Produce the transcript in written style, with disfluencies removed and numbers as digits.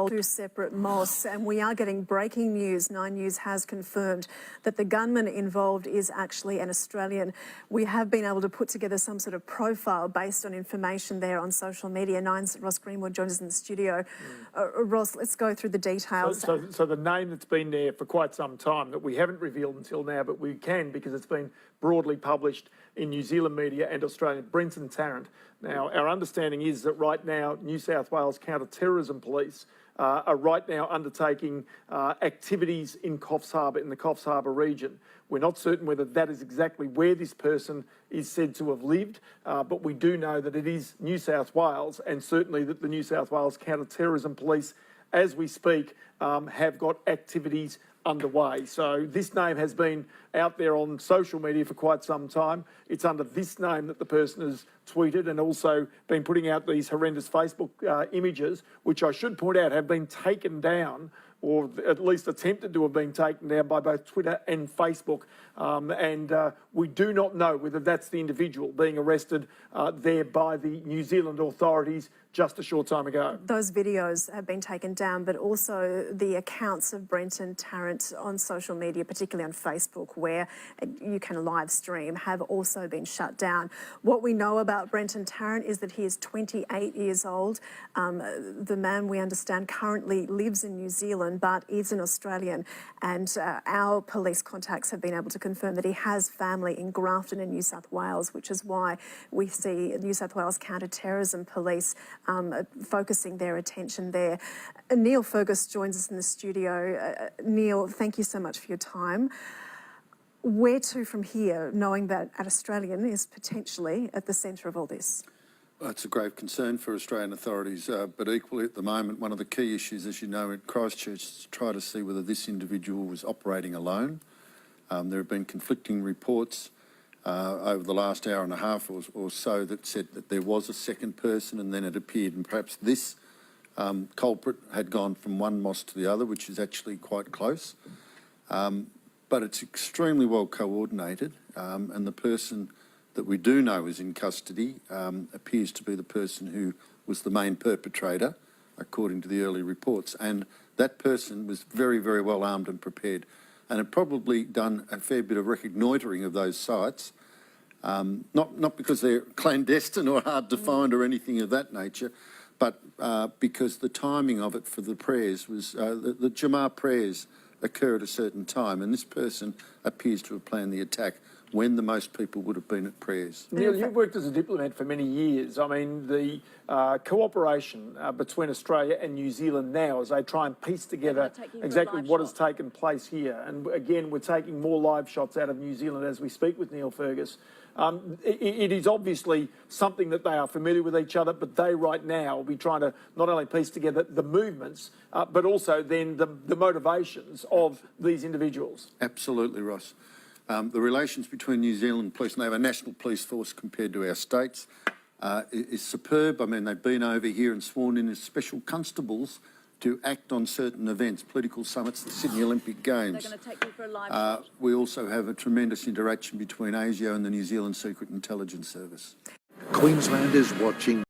Two separate mosques, and we are getting breaking news. 9 News has confirmed that the gunman involved is actually an Australian. We have been able to put together some sort of profile based on information there on social media. Nine's Ross Greenwood joins us in the studio. Ross, let's go through the details. So the name that's been there for quite some time that we haven't revealed until now, but we can because it's been broadly published in New Zealand media and Australian, Brenton Tarrant. Now, our understanding is that right now New South Wales Counter-Terrorism Police are right now undertaking activities in Coffs Harbour, in the Coffs Harbour region. We're not certain whether that is exactly where this person is said to have lived, but we do know that it is New South Wales, and certainly that the New South Wales Counter-Terrorism Police, as we speak, have got activities underway. So this name has been out there on social media for quite some time. It's under this name that the person has tweeted and also been putting out these horrendous Facebook images, which I should point out have been taken down, or at least attempted to have been taken down by both Twitter and Facebook. We do not know whether that's the individual being arrested there by the New Zealand authorities just a short time ago. Those videos have been taken down, but also the accounts of Brenton Tarrant on social media, particularly on Facebook, where you can live stream, have also been shut down. What we know about Brenton Tarrant is that he is 28 years old. The man, we understand, currently lives in New Zealand, but is an Australian. And our police contacts have been able to confirm that he has family in Grafton in New South Wales, which is why we see New South Wales Counter-Terrorism Police focusing their attention there. Neil Fergus joins us in the studio. Neil, thank you so much for your time. Where to from here, knowing that an Australian is potentially at the centre of all this? Well, it's a grave concern for Australian authorities, but equally at the moment, one of the key issues, as you know, at Christchurch is to try to see whether this individual was operating alone. There have been conflicting reports over the last hour and a half or so that said that there was a second person, and then it appeared, and perhaps this culprit had gone from one mosque to the other, which is actually quite close. But it's extremely well coordinated, and the person that we do know is in custody appears to be the person who was the main perpetrator, according to the early reports. And that person was very, very well armed and prepared, and had probably done a fair bit of reconnoitring of those sites, not because they're clandestine or hard to find or anything of that nature, but because the timing of it for the prayers was, the Jummah prayers occur at a certain time, and this person appears to have planned the attack when the most people would have been at prayers. Neil, you've worked as a diplomat for many years. I mean, the cooperation between Australia and New Zealand now as they try and piece together exactly what has taken place here. And again, we're taking more live shots out of New Zealand as we speak with Neil Fergus. It is obviously something that they are familiar with each other, but they right now will be trying to not only piece together the movements, but also then the motivations of these individuals. Absolutely, Ross. The relations between New Zealand Police, and they have a national police force compared to our states, is superb. I mean, they've been over here and sworn in as special constables to act on certain events, political summits, the Sydney Olympic Games. They're going to take you for a live shot. We also have a tremendous interaction between ASIO and the New Zealand Secret Intelligence Service. Queenslanders watching